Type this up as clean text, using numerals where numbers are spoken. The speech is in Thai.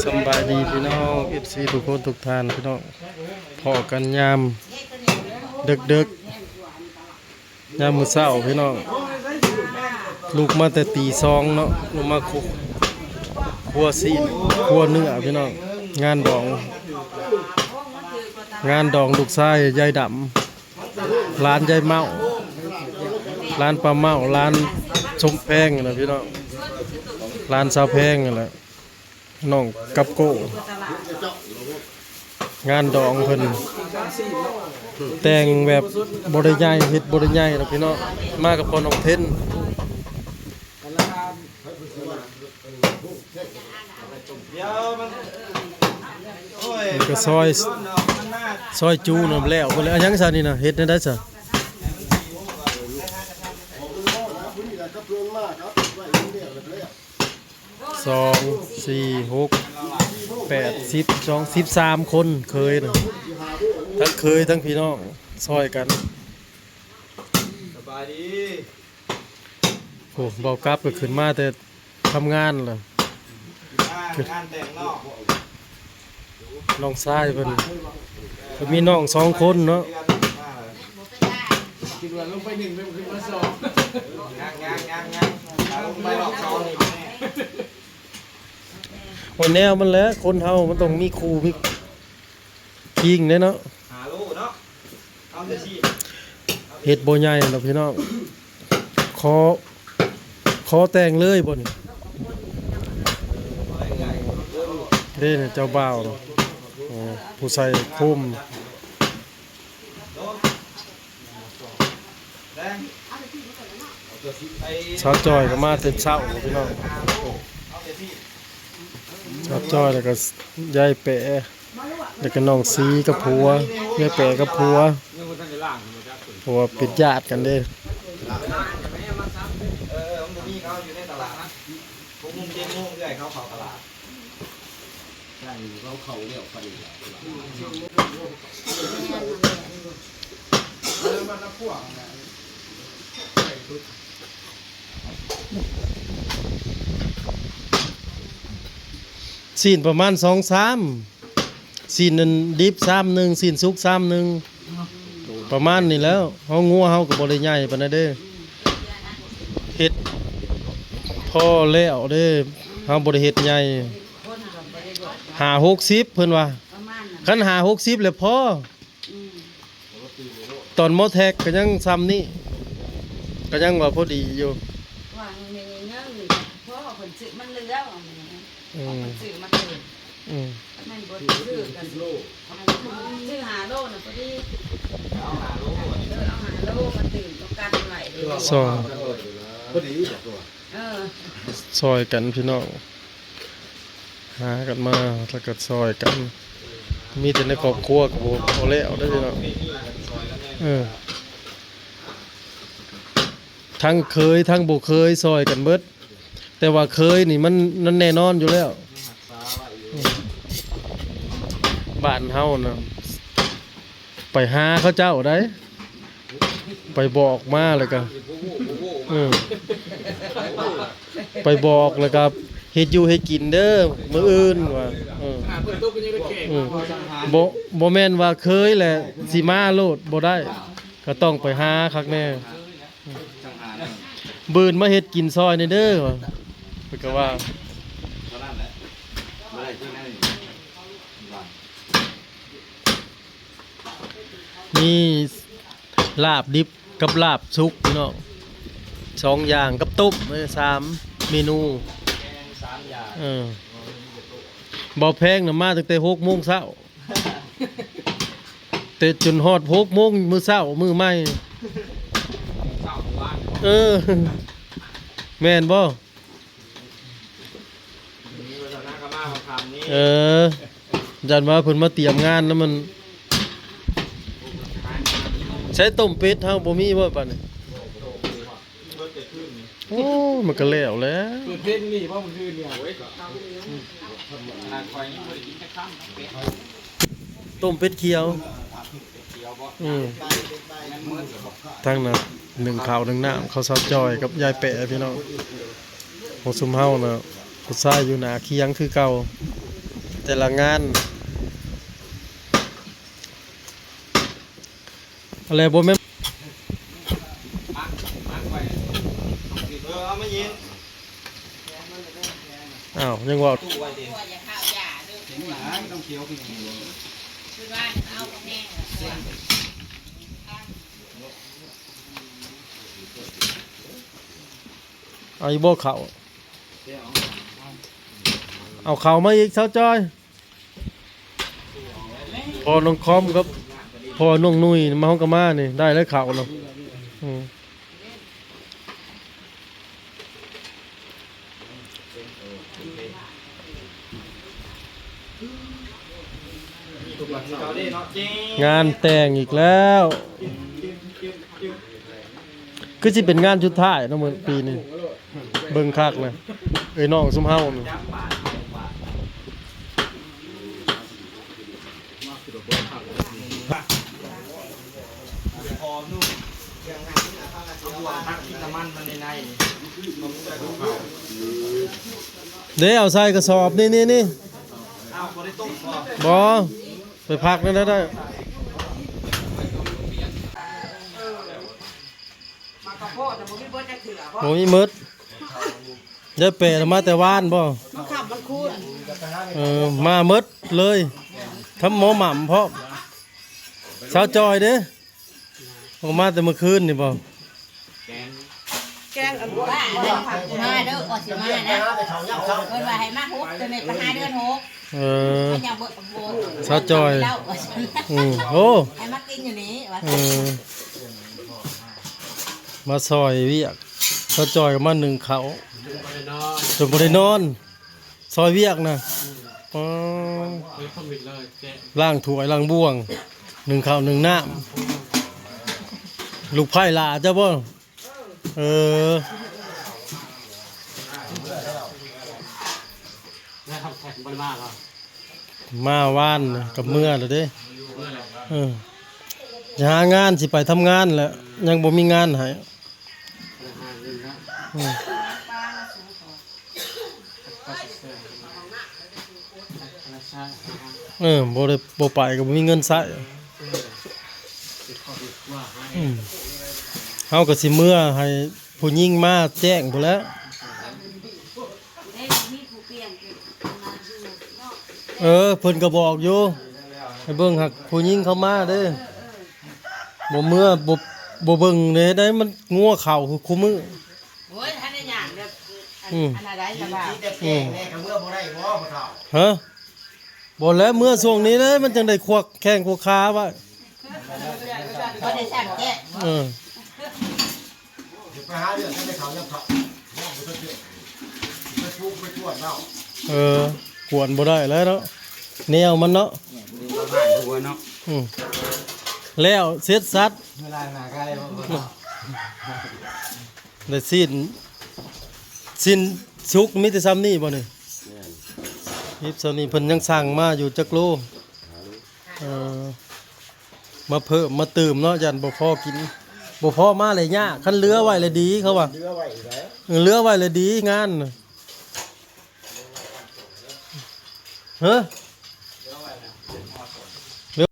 สบายดีพี่น้อง FC ทุกคนทุกท่านพี่น้องพอกันยามดึกยามมื้อเช้าพี่น้องลูกมาแต่ตี2เนาะลงมาครัวซีนครัวเนื้อพี่น้องงานดองลูกชายยายดำร้านยายเมาร้านปลาเมาร้านชมแพงนะพี่น้องร้านสาวแพงนั่นแหละน้องกับโก้งานดองเพิ่นแต่งแบบบ่ได้ใหญ่เฮ็ดบ่ได้ใหญ่นะพี่น้องมากับพ่อน้องเทนก็ซอยจูนำแล้วบ่แล้วอันยังซะนี่น่ะเฮ็ดได้ซะ2 4 6 8 10 13 คนเคยนะทั้งเคยทั้งพี่น้องซอยกันสบายดีโอ้เบากลับก็ขึ้นมาแต่ทำงานล่ะงานแต่งนอกน้องชายเพิ่นมีน้อง2 คนเนาะคิดว่าลงไป1ไปขึ้นมา2ลงไปรอบ2นี่คนแนวมันแล้วคนเฮามันต้องมีครูมีคิงเด้เนาะหาลูกเนาะเอาจังซี่เฮ็ดบ่ใหญ่ดอกพี่น้องขอแต่งเลยบ่นี่เด้เจ้าบ่าวเนาะผู้ใส่คุ้มชาวจอยก็มาเต็มเช้าพี่น้องชาวจอยแล้วก็ยายแปะแล้วก็น้องซีกับผัวยายแปะกับผัวปิดญาติกันเด้มีเขาอยู่ในตลาดนะผมมุ่งเจ๊มุ่งเรื่อยเขาตลาดใช่เขาเรียกไปซีนประมาณ2-3ซีนนั้นดิบ3-1ซีนสุก3-1ประมาณนี้แล้วเฮางัวเฮาก็บ่ได้ใหญ่ปานนั้นเด้เฮ็ดพอแล้วเด้เฮาบ่ได้เฮ็ดใหญ่50-60เพิ่นว่าคัน50-60แล้วพอตอนหมอแท็กก็ยังซ้ำนี้ก็ยังว่าพอดีอยู่ว่ามีเงินเพราะเพิ่นซื้อมันเหลือมันซื้อมาเติมมันบ่ซื้อกันซื้อ5 โลน่ะพอดีเอา5 โลมาตื่นต้องการไว้ซอยพอดีตัวซอยกันพี่น้องหากันมาแล้วก็ซอยกันมีแต่ในครอบครัวก็บ่เอาแล้วได้พี่น้องทั้งเคยทั้งบ่เคยซอยกันเบิดแต่ว่าเคยนี่มันแน่นอนอยู่แล้วบ้านเฮานะไปหาเขาเจ้าได้ไปบอกมาเลยก็ไปบอกแล้วก็เฮ็ดอยู่ให้กินเด้อมื้ออื่นว่าบ่แม่นว่าเคยแหละสิมาโลดบ่ได้ก็ต้องไปหาคักแน่บืนมาเฮ็ดกินซอยนี่เด้อว่าเพิ่นก็ว่านี่ลาบดิบกับลาบสุกพี่น้อง2 อย่างกับต้ม3 เมนู3 อย่างบ่แพงน่ะมาตั้งแต่ 6 โมงเช้าแต่จนฮอด 6 โมงมื้อเช้ามื้อใหม่แม่นบ่ยันว่าเพิ่นมาเตรียมงานแล้วมันใช้ต้มเป็ดเฮาบ่มีบ่ปานนี้โอ้มันก็แล้วแหละเป็ดนี่บ่มันคือเนี่ยโอ้ยต้มเป็ดเขียว ทั้งน่ะหนึ่งข้าวหนึ่งน้ำเขาซอสจอยกับยายแปะพี่น้องของซุมเฮาน่ะผู้ชายอยู่หน้าเคียงคือเก่าแต่ละงานอะไรบ่แม่นอ้าวยังว่าเอาอีบ่เขาเอาเขามาอีกเช้าจอยพอน้องคอมครับพอน้องนุ่ยมาห้องกะมานี่ได้แล้วเขาเนาะงานแต่งอีกแล้วคือสิเป็นงานสุดท้ายเนาะมื้อปีนี้เบิ่งคักเลยเอ้ยน้องซุมเฮานี่เดี๋ยวเอาใส่กระสอบนี่บ่ไปพักนั่นได้โอ้ยมืดยายเปะมาแต่ว่านบ่มามืดเลยทำหมอหม่ำเพราะสาวจอยเด้ออกมาแต่เมื่อคืนนี่บ่แกงอันว่ามาเด้อก่อนสิมานะเพิ่นว่าให้มา6จนได้ไป5เดือน6ยังบ่สาวจอยโอ้ให้มากินอยู่นี่ว่ามาซอยเวียกสาวจอยมา1เขาจนบ่ได้นอนซอยเวียกนะอ๋อล้างถ้วยล้างบ่วง1ข้าว1น้ำลูกไผ่ลาจ้ะบ่มาว่านกับเมื่อแล้วเด้หางานสิไปทำงานแหละยังบ่มีงานให้บ่ได้บ่ไปก็บ่มีเงินใช้เฮาก็สิเมื่อให้ผู้หญิงมาแจ้งพุ่นแหล้วเพิ่นก็บอกอยู่ให้เบิ่งหักผู้หญิงเข้ามาเด้อบ่เมื่อบ่เบิ่งเด้ได้มันงัวเข้าคุมื้อโอ้ยท่านได้หยังแบบอันใดล่ะบ่าวแม่ก็เมื่อบ่ได้บ่พ่อเฒ่าฮะบ่แล้วเมื่อช่วงนี้เด้มันจังได้ควักแข้งควักขาว่าบ่ได้สั่งแก้ไปหาเรื่องให้เขายังเฒ่าบ่ทันเด้ไปปลูกไปตรวจแล้วกวนบ่ได้แล้วเนาะแนวมันเนาะแล้วเสร็จสัตว์เวลาหน้าใกล้บ่ได้สิ้นสุกมีแต่ซ้ำนี่บ่นี่ฮิปซนี่เพิ่นยังสั่งมาอยู่จักโลมาเพิ่มมาเติมเนาะยันบ่พอกินบ่พอมาเลยยากคันเหลือไว้เลยดีเขาว่าเหลือไว้เลยดีงานฮะ